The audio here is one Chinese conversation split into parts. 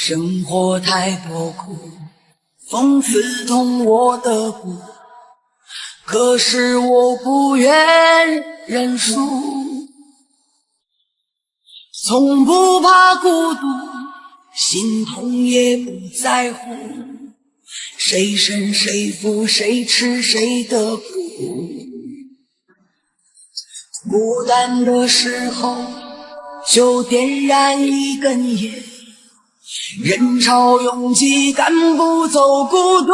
生活太多苦，风刺痛我的骨，可是我不愿认输，从不怕孤独，心痛也不在乎，谁胜谁负，谁吃谁的苦。孤单的时候就点燃一根烟，人潮拥挤赶不走孤独，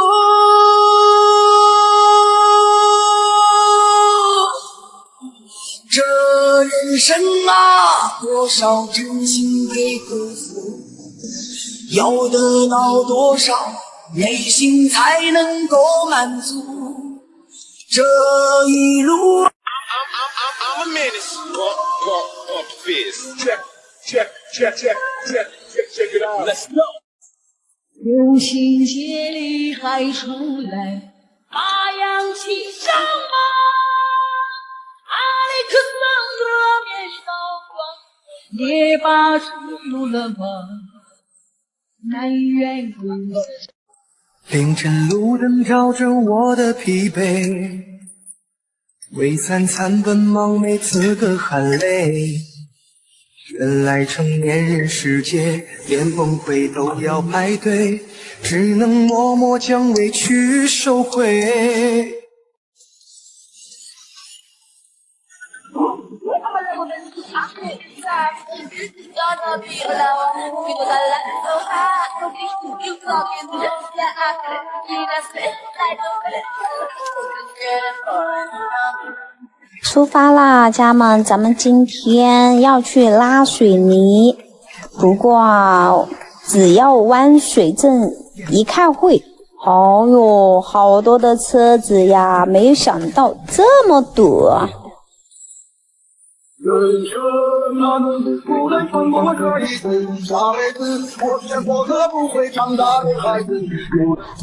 这人生啊，多少真心被辜负，要得到多少内心才能够满足，这一路I'm a menace. Walk fist. Check it out. Let's go. 用心竭力还出来，把氧气上马。阿里克桑德面烧光，也把出路了吗？南辕归凌晨路灯照着我的疲惫，为三餐奔忙没资格喊累。原来成年人世界，连崩溃都要排队，只能默默将委屈收回。出发啦，家们，咱们今天要去拉水泥，不过只要湾水镇一看会，哦哟，好多的车子呀，没有想到这么堵啊。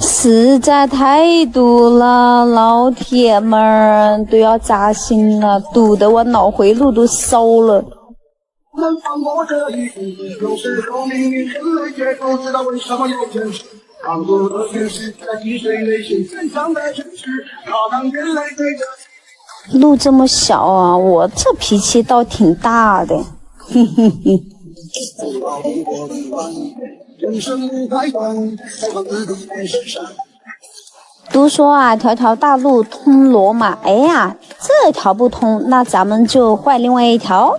实在太堵了，老铁们都要扎心了，堵得我脑回路都烧了。路这么小啊，我这脾气倒挺大的，嘿嘿嘿。都说啊，条条大路通罗马，哎呀，这条不通，那咱们就换另外一条。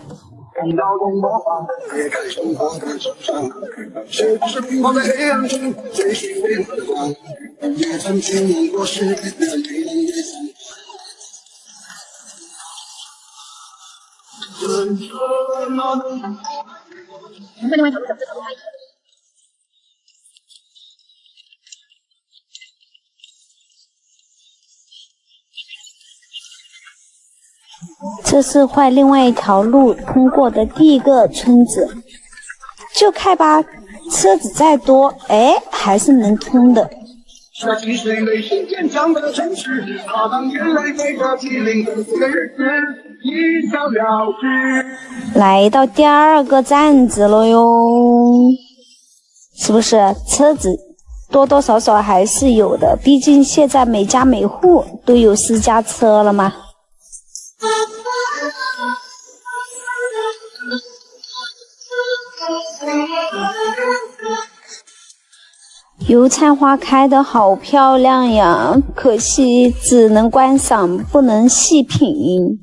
这是换另外一条路通过的第一个村子，就看吧，车子再多，哎，还是能通的。来到第二个站子了哟，是不是车子多多少少还是有的，毕竟现在每家每户都有私家车了嘛。油菜花开得好漂亮呀，可惜只能观赏不能细品。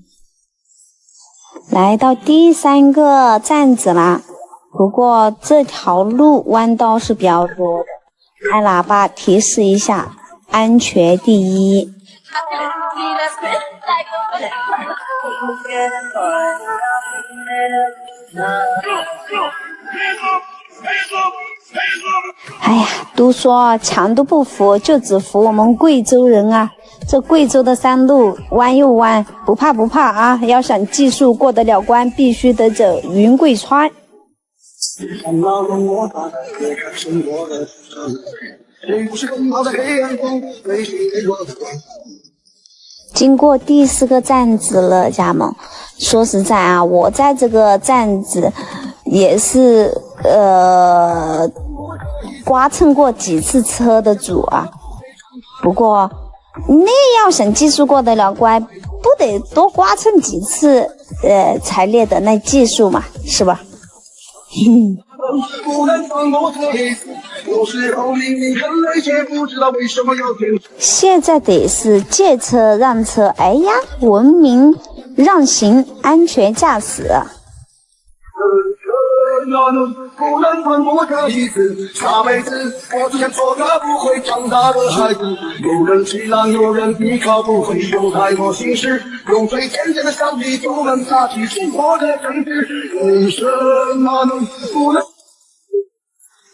来到第三个站子啦，不过这条路弯道是比较多的，按喇叭提示一下，安全第一。哎呀，都说强都不服，就只服我们贵州人啊！这贵州的山路弯又弯，不怕不怕啊！要想技术过得了关，必须得走云贵川。经过第4个站子了，家们，说实在啊，我在这个站子也是刮蹭过几次车的主啊。不过那要想技术过得了关，不得多刮蹭几次才练的那技术嘛，是吧？现在得是借车让车，哎呀，文明让行，安全驾驶。不能穿过这一次，下辈子我只想做个不会长大的孩子。有人气囊，有人依靠，不会有太多心事。用最简单的想法就能打起生活的政治。为什么能不能？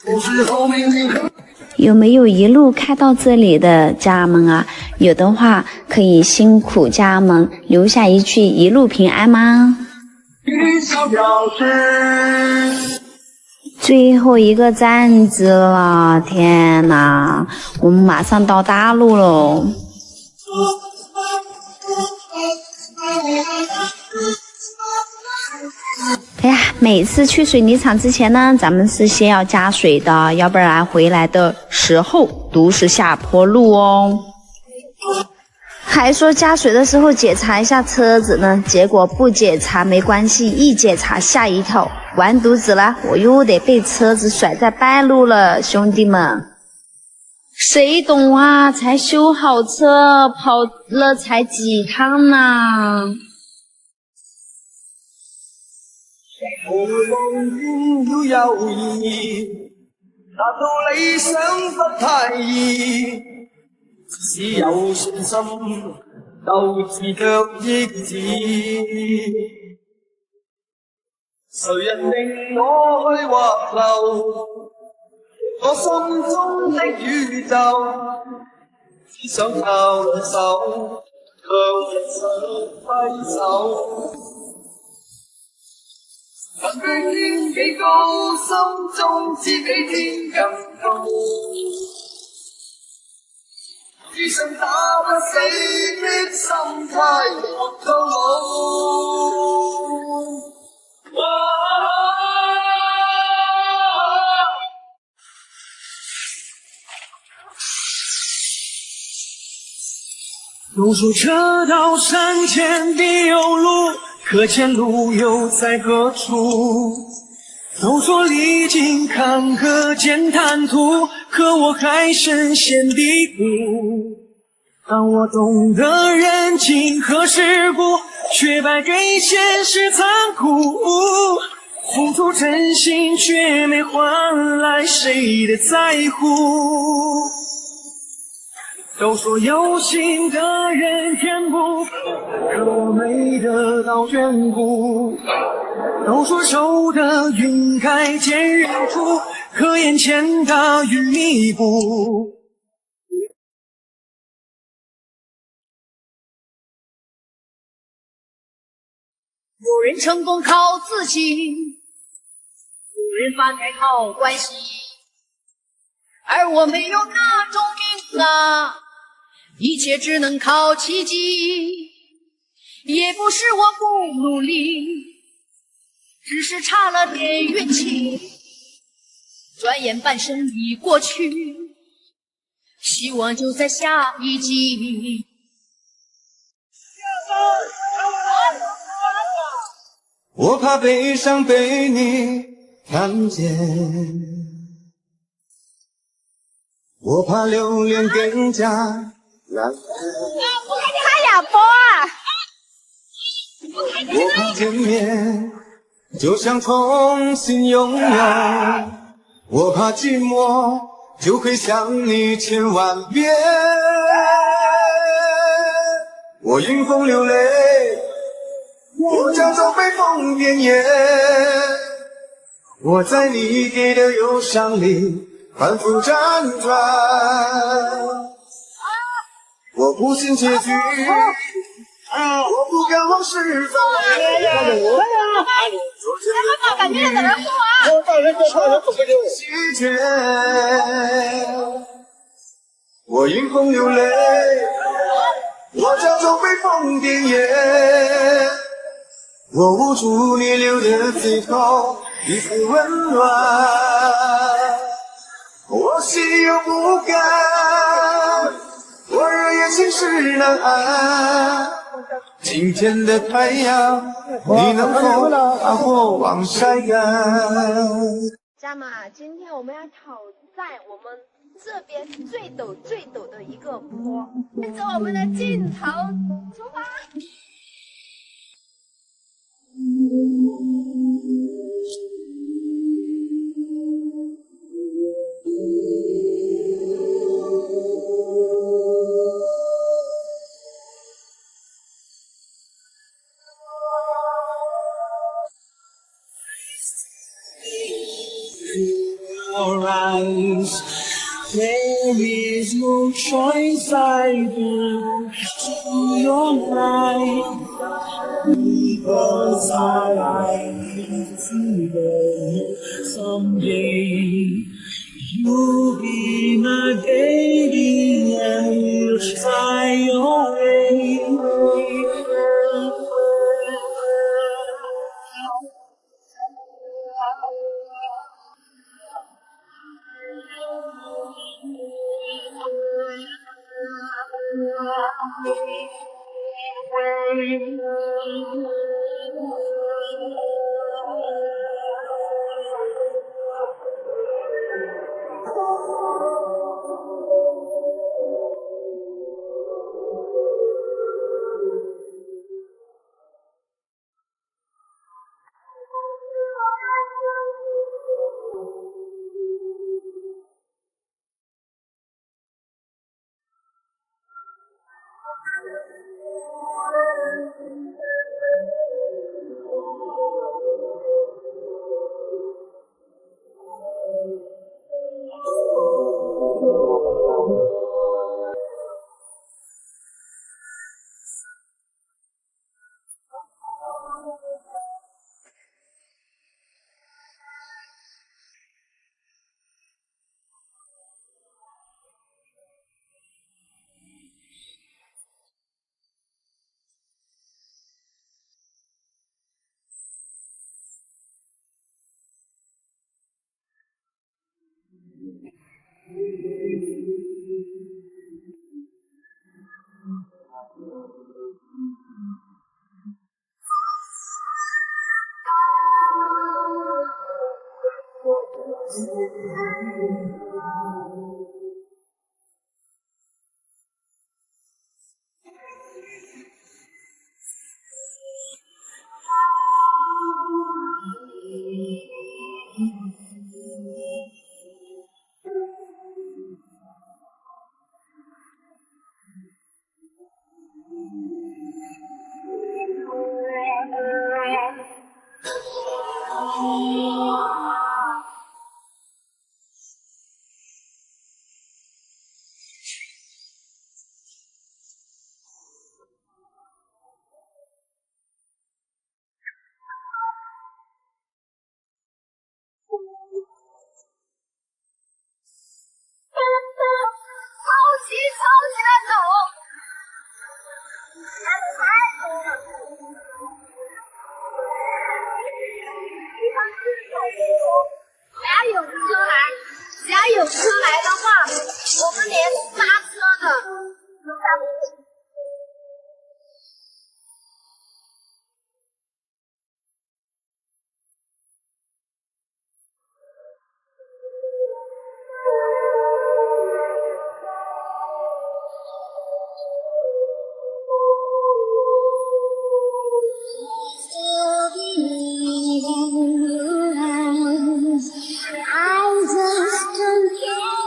不是后命令。有没有一路开到这里的家们啊？有的话可以辛苦家们留下一句一路平安吗？最后一个站子了，天哪，我们马上到大陆喽！哎呀，每次去水泥厂之前呢，咱们是先要加水的，要不然回来的时候都是下坡路哦。还说加水的时候检查一下车子呢，结果不检查没关系，一检查吓一跳，完犊子了，我又得被车子甩在半路了，兄弟们，谁懂啊？才修好车，跑了才几趟呢？我梦境有摇曳，那道理想不太易。只有信心，鬥志卻益志。誰人令我去滑流？我心中的宇宙，只想靠兩手，向日上揮手。曾經天幾高，心中知比天更高。只想打不死的心態活到老。都说车到山前必有路，可前路又在何处？都说历经坎坷见坦途，可我还深陷低谷。当我懂得人情和世故，却败给现实残酷。付出真心却没换来谁的在乎。都说有心的人填不饱，可我没得到眷顾。都说守得云开见日出，可眼前大雨弥补。有人成功靠自信，有人发财靠关系，而我没有那种命啊，一切只能靠奇迹。也不是我不努力，只是差了点运气，转眼半生已过去，希望就在下一季。我怕悲伤被你看见，我怕留恋更加难过。他哑巴啊！我怕见面就想重新拥有，我怕寂寞就会想你千万遍。我迎风流泪，我假装被风点烟，我在你给的忧伤里反复辗转。我不信结局，我不敢往事走。感觉在那哭啊！弃绝，我迎风流泪，我假装被风点烟，我捂住你留的最后一丝温暖。我又不甘，我日夜寝食难安。今天的太阳，你能否把我往晒干？家人们，今天我们要挑战我们这边最陡的一个坡，跟着我们的镜头出发。Your eyes, there is no choice I do to your life, because I like to know someday you'll be my baby and we'll fly away.只要有车来的话，我们连刹车的都刹不住。I just don't care.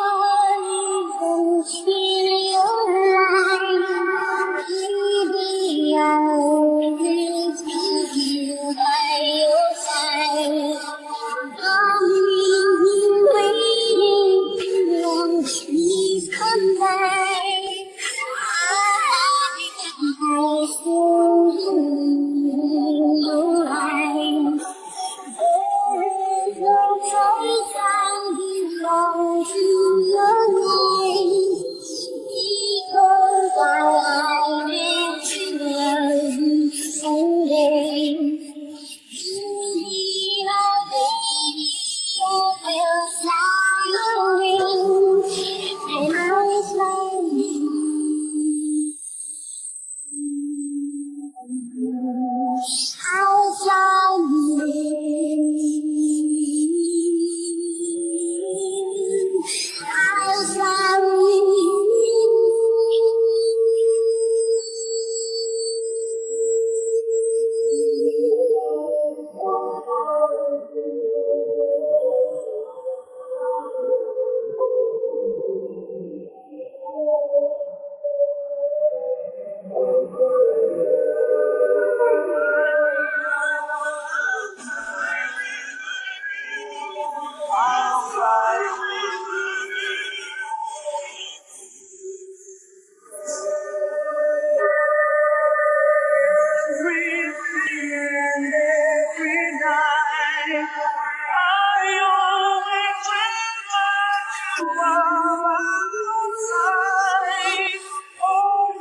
Oh,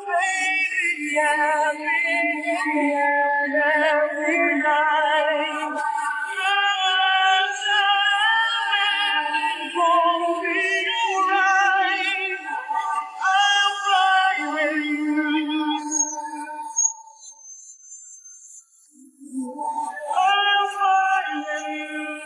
baby, every night. Gonna be alright. I'll fly with you. I'll fly with you.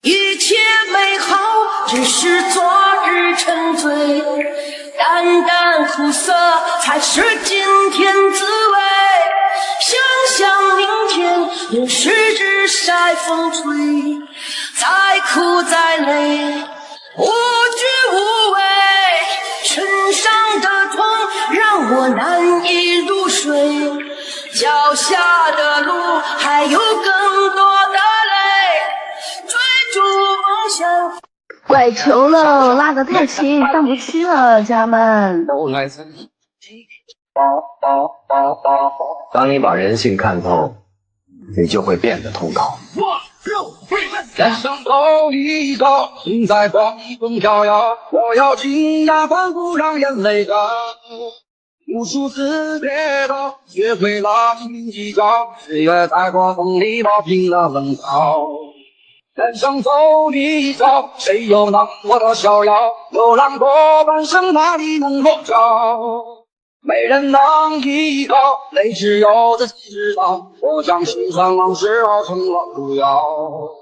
一切美好只是昨日沉醉，淡淡苦涩才是今天滋味。想想明天任世日晒风吹，再苦再累无惧无畏。身上的痛让我难以入睡，脚下的路还有更多的泪。追逐梦想。拐球了，拉得太轻，上不去了，家们。当你把人性看透，你就会变得通透。人生走一遭，心在狂风飘摇，我要轻压反复，让眼泪干。无数次跌倒，学会了心计较，岁月在刮风里磨平了棱角。人生走一遭，谁又能活得逍遥？流浪过半生，哪里能落脚？没人能依靠，泪只有自己知道。我将心酸往事熬成了毒药。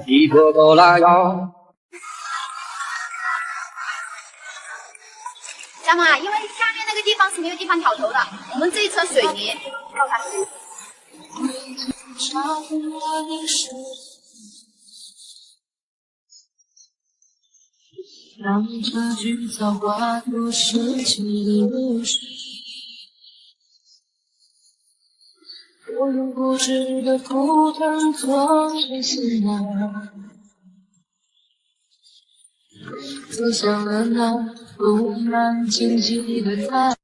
一个个来要。家妈，因为下面那个地方是没有地方挑头的，我们这一层水泥绕它。让这句早化作逝去的流水，我用固执的苦疼做成信仰，走向了那布满荆棘的太。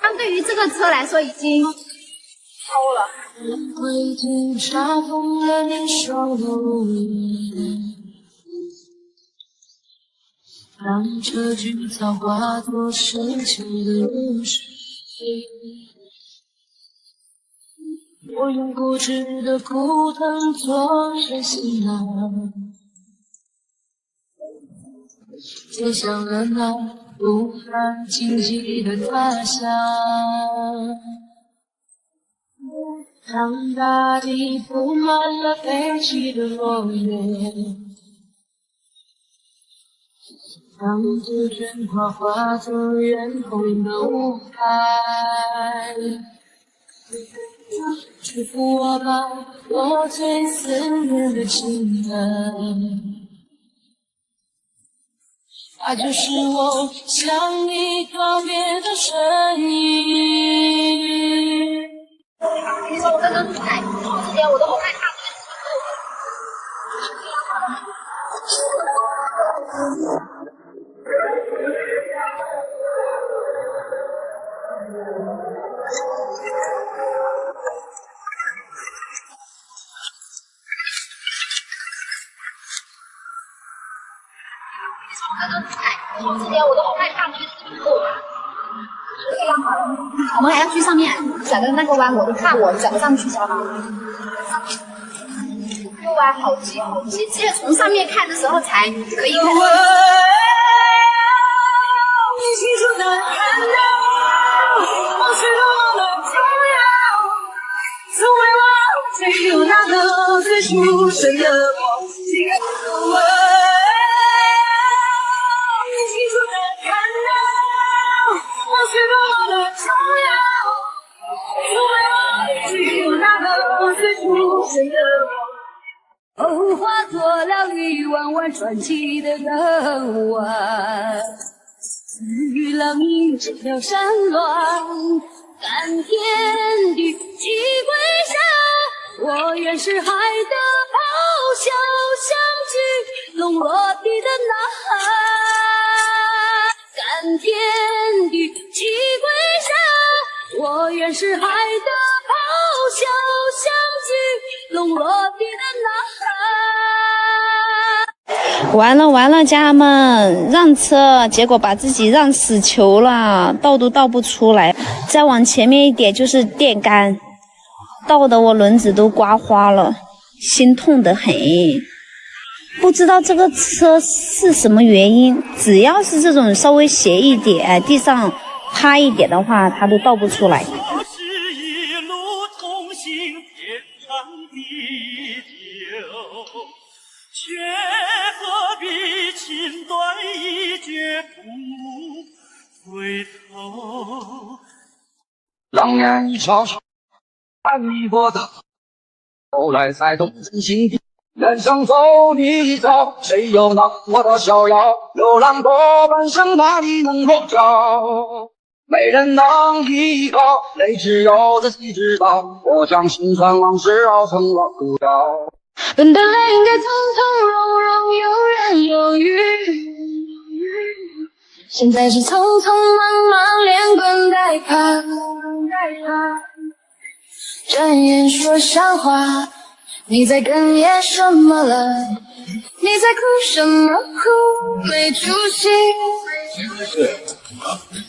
相对于这个车来说，已经超了。让这菊草化作深秋的露水。我用固执的枯藤做成行囊，接上了那不寒荆棘的他乡，让大地铺满了飞起的落叶，让这卷花化作远空的舞台。祝福我吧，我最思念的情人，它就是我向你告别的声音。你说我刚刚在之前我都好害怕。之前我都好害怕，觉得是不够嘛。我们还要去上面，转的那个弯，我都怕我转不上去，知道吗？右弯好急好急，只有从上面看的时候才可以看到。你清楚地看到，我是多么的重要，从未忘记有那个最初生的我。你清楚地看到，我是多么的重要，从未忘记有那个最初生的我。化作了一弯弯传奇的港湾，赐予了你这条山峦，甘天地几回响，我原是海的咆哮，像巨龙落地的呐喊。甘天地几回响，我原是海的咆哮，像巨龙落地的呐喊。完了完了，家人们，让车，结果把自己让死球了，倒都倒不出来。再往前面一点就是电杆，倒得我轮子都刮花了，心痛得很。不知道这个车是什么原因，只要是这种稍微斜一点，地上趴一点的话，它都倒不出来。却何必情断意决不回头？狼烟一朝朝，看你过的，后来才动真心地。人生走你一遭，谁又能我的逍遥？流浪多半生，哪里能够找？没人能依靠，泪只有自己知道。我将心酸往事熬成了苦药。本来应该从从容容，有人有雨，现在是匆匆忙忙，连滚带爬。转眼说上话，你在哽咽什么了？你在哭什么哭？没出息。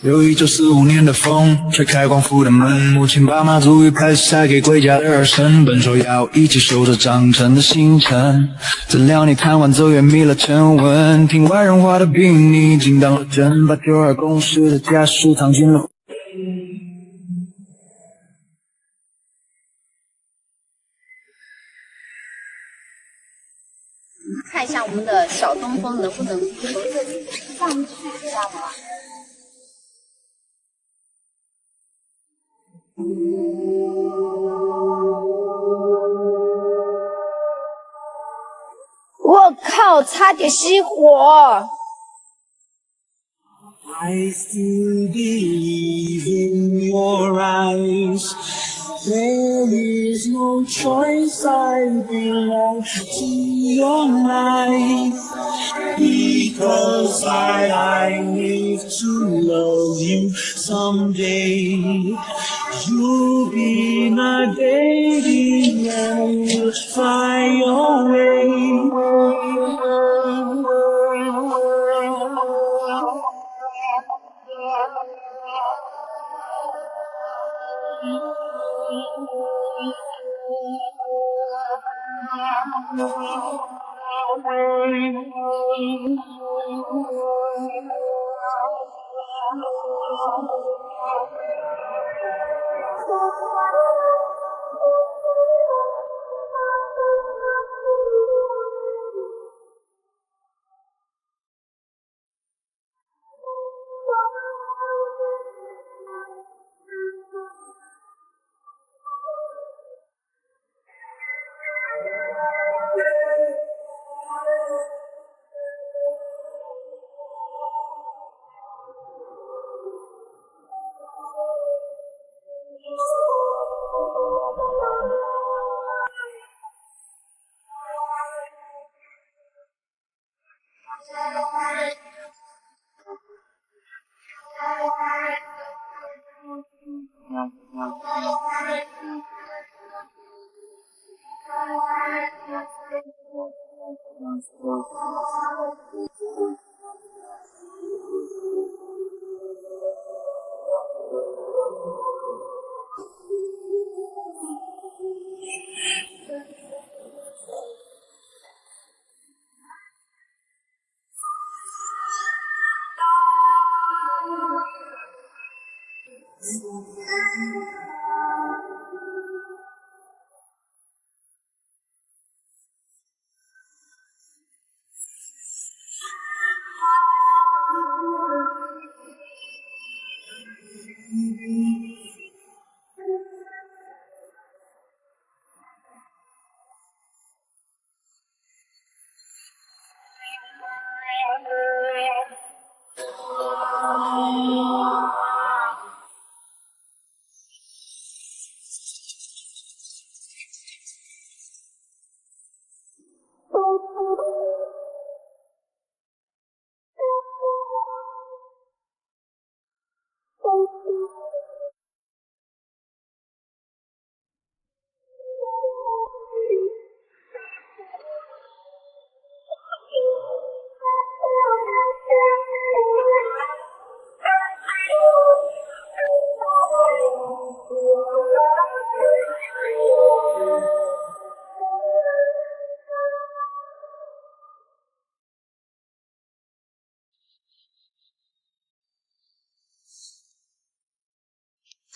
有1945年的风，吹开光复的门，母亲把马祖语拍下给归家的儿孙，本说要一起守着长城的星辰。怎料你贪玩走远，迷了沉稳，听外人话的病，你竟当了真，把92公尺的家书藏进了。看一下我们的小东风能不能从这里上去一下吗？我靠，差点熄火！ I still believe in your eyes. There is no choice, I belong to your life. Because I need to love you someday. You'll be my baby and we'll fly away.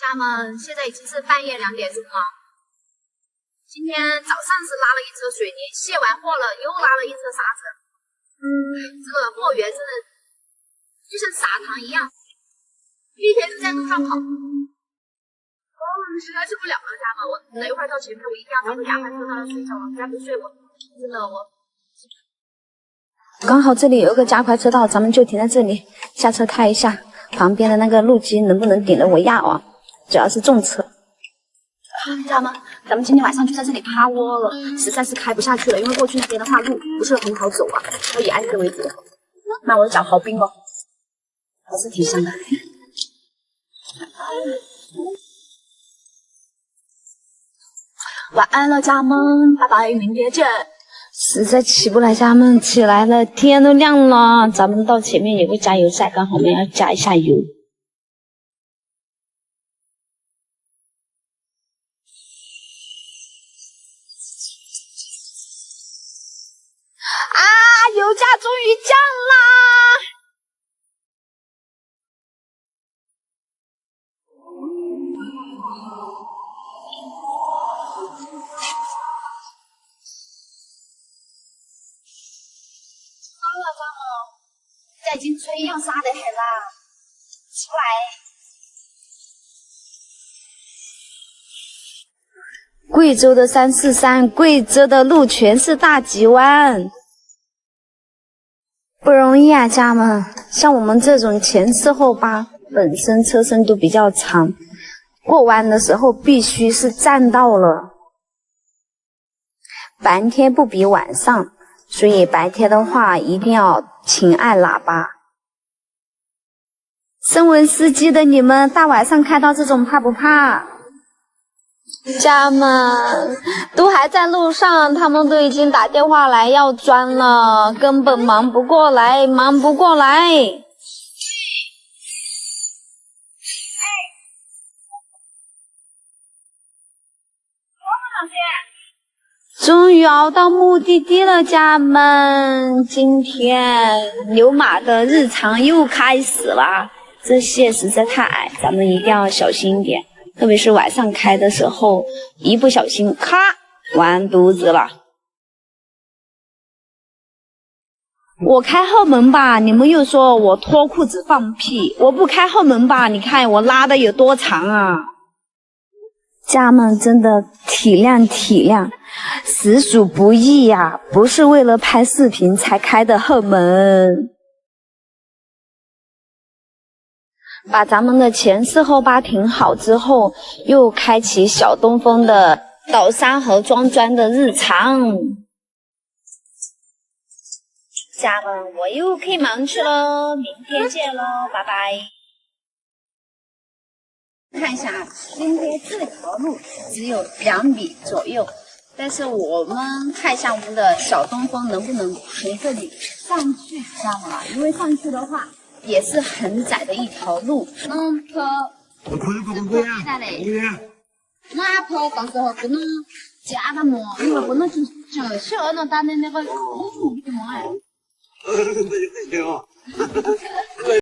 家们，现在已经是半夜2点钟了。今天早上是拉了一车水泥，卸完货了，又拉了一车沙子。这个货源真的就像撒糖一样，一天就在路上跑。实在是不了了，家们，我等一会儿到前面，我一定要找个牙块坐那儿睡觉了，再不睡我真的我。刚好这里有一个加快车道，咱们就停在这里，下车开一下，旁边的那个路基能不能顶得我压啊？主要是重车。家们，咱们今天晚上就在这里趴窝了，实在是开不下去了，因为过去那边的话路不是很好走啊，要以安全为主。那我的脚好冰哦，还是挺香的。晚安了，家们，拜拜，明天见。实在起不来，家们起来了，天都亮了，咱们到前面有个加油站，刚好我们要加一下油。啊，油价终于降啦！现在已经吹要杀得很啦，起不来。贵州的343，贵州的路全是大急弯，不容易啊，家们。像我们这种前4后8，本身车身都比较长，过弯的时候必须是占道了。白天不比晚上，所以白天的话一定要勤按喇叭。身为司机的你们，大晚上开到这种怕不怕？家们都还在路上，他们都已经打电话来要装了，根本忙不过来，忙不过来。终于熬到目的地了，家人们！今天牛马的日常又开始了，这线实在太矮，咱们一定要小心一点，特别是晚上开的时候，一不小心，咔，完犊子了。我开后门吧，你们又说我脱裤子放屁；我不开后门吧，你看我拉的有多长啊！家人们真的体谅体谅，实属不易呀，不是为了拍视频才开的后门。把咱们的前四后八停好之后，又开启小东风的倒山和装砖的日常。家人们，我又可以忙去喽，明天见喽，拜拜。看一下啊，今天这条路只有2米左右，但是我们看一下我们的小东风能不能从这里上去，知道吗？因为上去的话也是很窄的一条路。哪怕到时候不能加的嘛，因为不能就小那打的那个路的嘛哎。